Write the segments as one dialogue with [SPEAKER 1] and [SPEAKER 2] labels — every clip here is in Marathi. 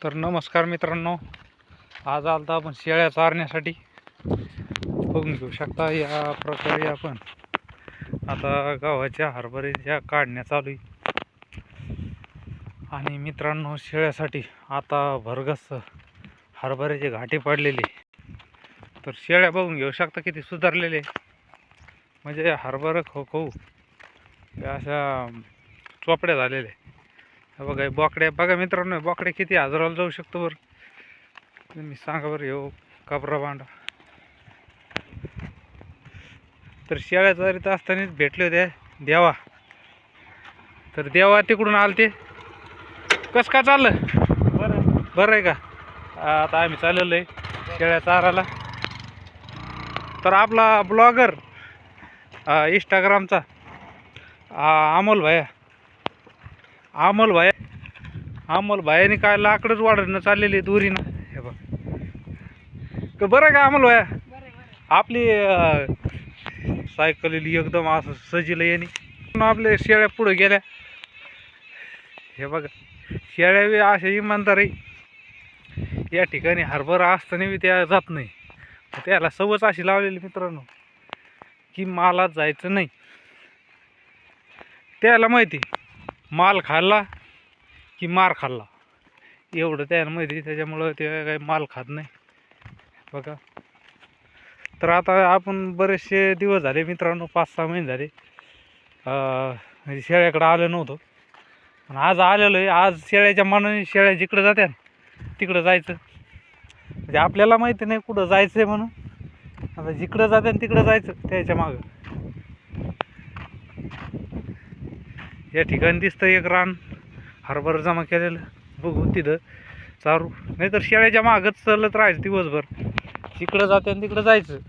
[SPEAKER 1] तर नमस्कार मित्रांनो, आज आलता आपण शेळ्या चारण्यासाठी. बघून घेऊ शकता या प्रकारे आपण आता गव्हाच्या हरभऱ्याच्या काढण्या चालू आहे. आणि मित्रांनो, शेळ्यासाठी आता भरगस हरभऱ्याचे घाटे पडलेले. तर शेळ्या बघून घेऊ शकता किती सुधारलेले, म्हणजे हरभरा खाऊ अशा चोपड्या झालेल्या. बघा बोकड्या, बघा मित्रांनो, बोकड्या किती हजाराला जाऊ शकतो बरं, तुम्ही सांगा बरं. येऊ काबरा बांडा. तर शेळ्या चारीत असतानाच भेटले होते देवा. तर देवा तिकडून आलते. कसं काय चाललं? बरं आहे का? आता आम्ही चाललेलो आहे शेळ्या चारायला. तर आपला ब्लॉगर इंस्टाग्रामचा अमोल भायाने काय लाकडच वाढणं चाललेली दुरीनं. हे बघ, बरं आहे का अमोल भाया? आपली सायकल एकदम असं सजिलं याने. आपल्या शेळ्या पुढे गेल्या. हे बघा, शेळ्या बी अशा इमानदार आहे. या ठिकाणी हरभरा असताना बी त्या जात नाही. त्याला सवच अशी लावलेली मित्रांनो की मालात जायचं नाही. त्याला माहिती माल खाल्ला की मार खाल्ला, एवढं त्याला माहिती. त्याच्यामुळं ते काही माल खात नाही बघा. तर आता आपण बरेचसे दिवस झाले मित्रांनो, 5-6 महिने झाले म्हणजे शेळ्याकडं आलो नव्हतो. पण आज आलेलो आहे. आज शेळ्याच्या मनाने शेळ्या जिकडं जात्या तिकडं जायचं. म्हणजे आपल्याला माहिती नाही कुठं जायचं आहे म्हणून. आता जिकडं जाते तिकडं जायचं त्याच्या मागं. या ठिकाणी दिसतं एक रान हरभरा जमा केलेलं. बघू तिथं चारू, नाहीतर शेळ्याच्या मागच चालत राहायचं दिवसभर. तिकडं जाते आणि तिकडं जायचं.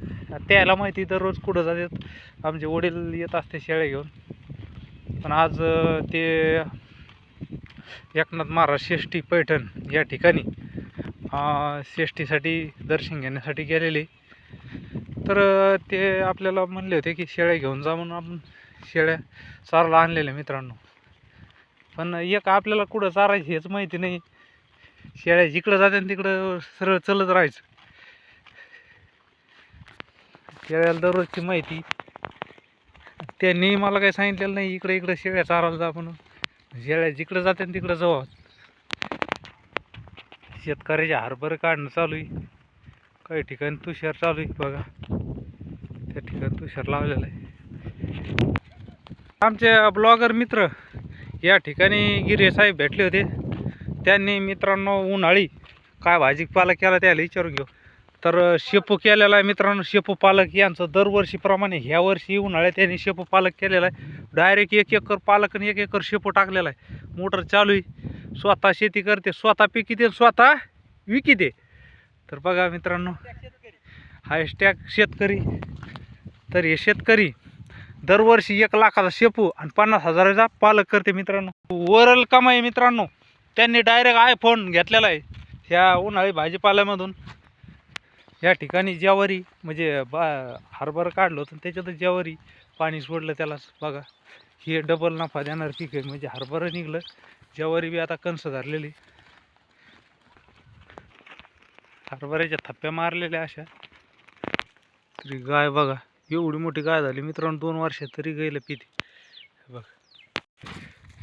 [SPEAKER 1] त्याला माहिती दररोज कुठं जातात. आमचे वडील येत असते शेळ्या घेऊन. पण आज ते एकनाथ महाराज षष्ठी पैठण या ठिकाणी षष्ठीसाठी दर्शन घेण्यासाठी गेलेले. तर ते आपल्याला म्हणले होते की शेळ्या घेऊन जा म्हणून आपण शेळ्या चारायला आणलेल्या मित्रांनो. पण एक आपल्याला कुठं चारायचं हेच माहिती नाही. शेळ्या जिकडं जाते तिकडं सरळ चलत राहायचं. शेळ्याला दररोजची माहिती. त्यांनी मला काही सांगितलेलं नाही इकडं शेळ्या चारायला जा म्हणून. शेळ्या जिकडं जाते तिकडं जाऊ. शेतकऱ्याचे हरभरे काढणं चालू आहे. काही ठिकाणी तुषार चालू आहे बघा. त्या ठिकाणी तुषार लावलेलं आहे. आमचे ब्लॉगर मित्र या ठिकाणी गिरे साहेब भेटले होते. त्यांनी मित्रांनो उन्हाळी काय भाजीपाला केला त्याला विचारून घेऊ. तर शेपू केलेला आहे मित्रांनो. शेपू पालक यांचं दरवर्षीप्रमाणे ह्या वर्षी उन्हाळ्यात त्यांनी शेपू पालक केलेला आहे. डायरेक्ट 1 एकर पालक आणि 1 एकर शेपू टाकलेला आहे. मोटर चालू आहे. स्वतः शेती करते, स्वतः पिकिते, स्वतः विकिते. तर बघा मित्रांनो, हॅशटॅग शेतकरी. तर हे शेतकरी दरवर्षी 1 लाखाचा शेपू आणि 50,000चा पालक करते मित्रांनो. वरल कमाई मित्रांनो. त्यांनी डायरेक्ट आयफोन घेतलेला आहे ह्या उन्हाळी भाजीपाल्यामधून. या ठिकाणी ज्वारी म्हणजे हरभरा काढलं होतं त्याच्यातच ज्वारी पाणी सोडलं त्यालाच बघा. हे डबल नफा देणार पीक आहे. म्हणजे हरभरा निघलं, ज्वारी बी आता कणस धरलेली. हरभऱ्याच्या थप्प्या मारलेल्या अशा. तरी गाय बघा, एवढी मोठी गाय झाली मित्रांनो, 2 वर्षात तरी गायला पिते बघा.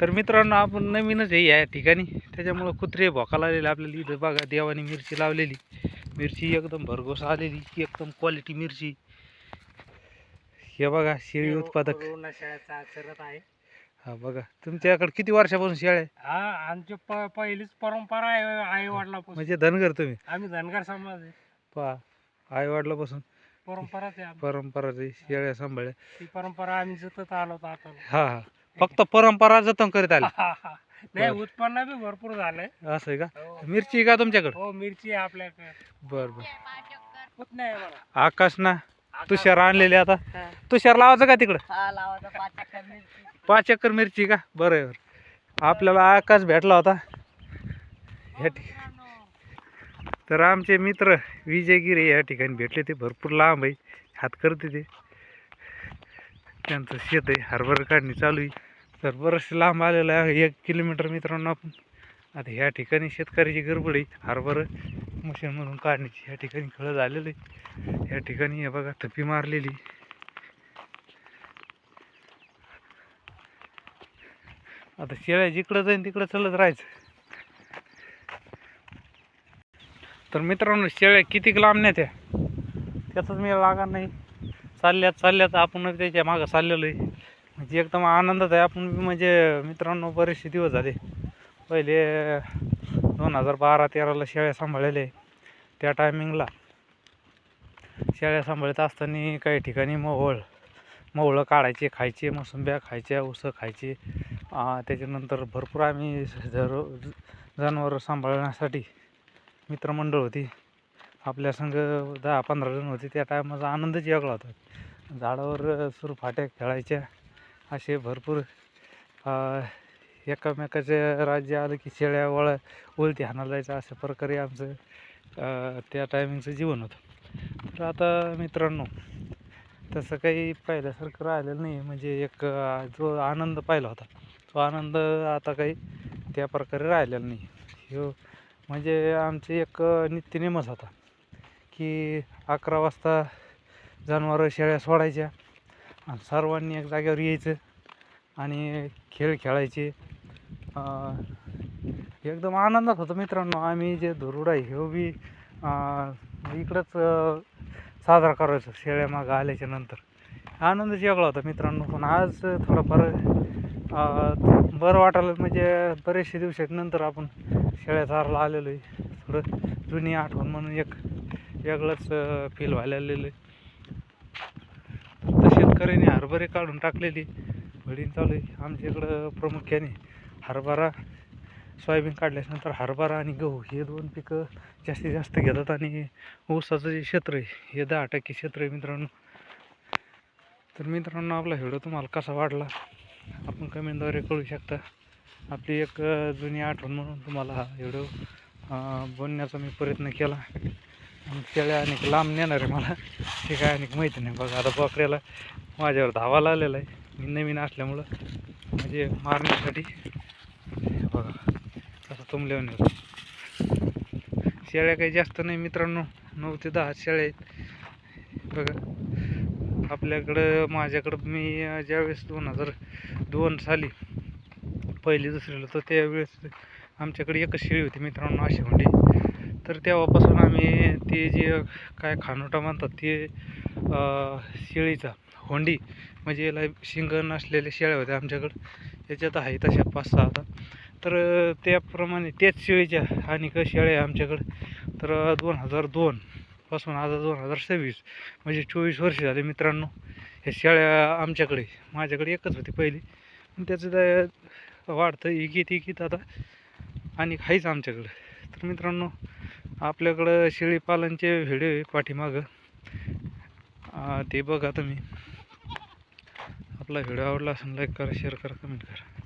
[SPEAKER 1] तर मित्रांनो, आपण नवीनच आहे या ठिकाणी, त्याच्यामुळं कुत्रे भोका लावलेले आपल्याला. इथं बघा देवाने मिरची लावलेली. मिरची एकदम भरघोस आलेली, एकदम क्वालिटी मिरची. हे बगा शेळी उत्पादक आहे. हा बघा, तुमच्याकडे किती वर्षापासून शेळ्या?
[SPEAKER 2] हा, आमची पहिलीच परंपरा आहे आई वडिलापासून.
[SPEAKER 1] म्हणजे धनगर तुम्ही?
[SPEAKER 2] आम्ही धनगर समाज आहे.
[SPEAKER 1] पहा, आई वडिलापासून
[SPEAKER 2] परंपराच आहे आमची.
[SPEAKER 1] परंपरा शेळ्या सांभाळल्या.
[SPEAKER 2] ती परंपरा आम्ही जतत आलो आता.
[SPEAKER 1] हा हा, फक्त परंपरा जतन करीत आले.
[SPEAKER 2] नाही, उत्पन्न बी भरपूर झालंय.
[SPEAKER 1] असं आहे का? मिरची का तुमच्याकडे?
[SPEAKER 2] हो, मिरची आहे आपल्याकडे.
[SPEAKER 1] बर बर.
[SPEAKER 2] होत नाही मला.
[SPEAKER 1] आकाश ना तुषार आणलेले. आता तुषार लावायचं का तिकडं? 5 एकर मिरची का? बरं. आपल्याला आकाश भेटला होता ह्या ठिकाणी. तर आमचे मित्र विजयगिरी या ठिकाणी भेटले. ते भरपूर लांब आहे, हात करते ते. त्यांचं शेत आहे, हरभरा काढणी चालू आहे. तर बरंचसं लांब आलेलं आहे, 1 किलोमीटर मित्रांनो आपण आता ह्या ठिकाणी शेतकऱ्याची गडबड आहे हरभरा मशीनमधून काढण्याची. ह्या ठिकाणी खळं झालेलं आहे. ह्या ठिकाणी हे बघा थप्पी मारलेली. आता शेळ्या जिकडं जाईन तिकडं चलत राहायचं. तर मित्रांनो शेळ्या कितीक लांब नेत्या त्याचाच मी लागा नाही. चालल्यात आपण त्याच्या मागं चाललेलो आहे. म्हणजे एकदम आनंदात आहे आपण. म्हणजे मित्रांनो बरेचसे दिवस झाले. पहिले 2012-13ला शेळ्या सांभाळलेल्या आहे. त्या टायमिंगला शेळ्या सांभाळत असताना काही ठिकाणी मोहळं काढायचे, खायचे, मोसंब्या खायच्या, ऊसं खायचे. त्याच्यानंतर भरपूर आम्ही जनावरं सांभाळण्यासाठी मित्रमंडळ होती. आपल्या संग 10-15 जण होते. त्या टायमाचा आनंदच वेगळा होता. झाडावर सुरफाट्या खेळायच्या. असे भरपूर एकामेकाचे राज्य आलं की शेळ्या उलटी हाणायला जायचं. अशा प्रकारे आमचं त्या टायमिंगचं जीवन होतं. तर आता मित्रांनो तसं काही पहिल्यासारखं राहिलेलं नाही. म्हणजे एक जो आनंद पाहिला होता तो आनंद आता काही त्या प्रकारे राहिलेला नाही. ह्यो म्हणजे आमचे एक नित्यनेमच होता की 11 वाजता जनावरं शेळ्या सोडायच्या आणि सर्वांनी एक जागेवर यायचं आणि खेळ खेळायचे. एकदम आनंदात होतं मित्रांनो. आम्ही जे धुरुड आहे ह्यो बी इकडंच साजरा करायचो शेळ्या मागं आल्याच्या नंतर. आनंदच वेगळा होता मित्रांनो. पण आज थोडंफार बरं वाटायला. म्हणजे बरेचसे दिवसानंतर आपण शेळ्या चारायला आलेलो आहे. थोडं जुनी आठवण म्हणून एक वेगळंच फील व्हायला आलेलं आहे. तर शेतकऱ्याने हरभरे काढून टाकलेली घडीन चालू आहे. आमच्या इकडं प्रामुख्याने हरभरा, सोयाबीन काढल्यानंतर हरभरा आणि गहू हे 2 पिकं जास्तीत जास्त घेतात. आणि ऊसाचं जे क्षेत्र आहे हे 10% क्षेत्र आहे मित्रांनो. तर मित्रांनो आपला व्हिडिओ तुम्हाला कसा वाटला आपण कमेंटद्वारे कळू शकता. आपली एक जुनी आठवण म्हणून तुम्हाला हा व्हिडिओ बनवण्याचा मी प्रयत्न केला. आणि शेळ्या अनेक लांब नेणार आहे मला ते काय अनेक माहिती नाही. बघा आता बोकड्याला माझ्यावर धावायला आलेला आहे. मी नवीन असल्यामुळं म्हणजे मारण्यासाठी. बघा कसं तुंबल्यावर होतं. शेळ्या काही जास्त नाही मित्रांनो, 9 ते 10 शेळ्या आहेत. बघा माझ्याकडं मी ज्यावेळेस 2002 साली पहिली दुसरीला तर त्यावेळेस आमच्याकडे एकच शेळी होती मित्रांनो, अशी होंडी. तर तेव्हापासून आम्ही ते जे काय खानोटा म्हणतात ते शेळीचा होंडी म्हणजे याला शिंग नसलेल्या शेळ्या होत्या आमच्याकडं. याच्यात आहे तशा 5-6 आता. तर त्याप्रमाणे त्याच शेळीच्या आणि शेळ्या आमच्याकडं. तर 2002 पासून आता 2026 म्हणजे 24 वर्ष झाले मित्रांनो ह्या शेळ्या आमच्याकडे. माझ्याकडे एकच होती पहिली. पण त्याचं वाढतं इकीत आता आणि आहेच आमच्याकडं. तर मित्रांनो आपल्याकडं शेळीपालनचे व्हिडिओ आहे पाठीमागं, ते बघा तुम्ही. आपला व्हिडिओ आवडला असेल लाईक करा, शेअर करा, कमेंट करा.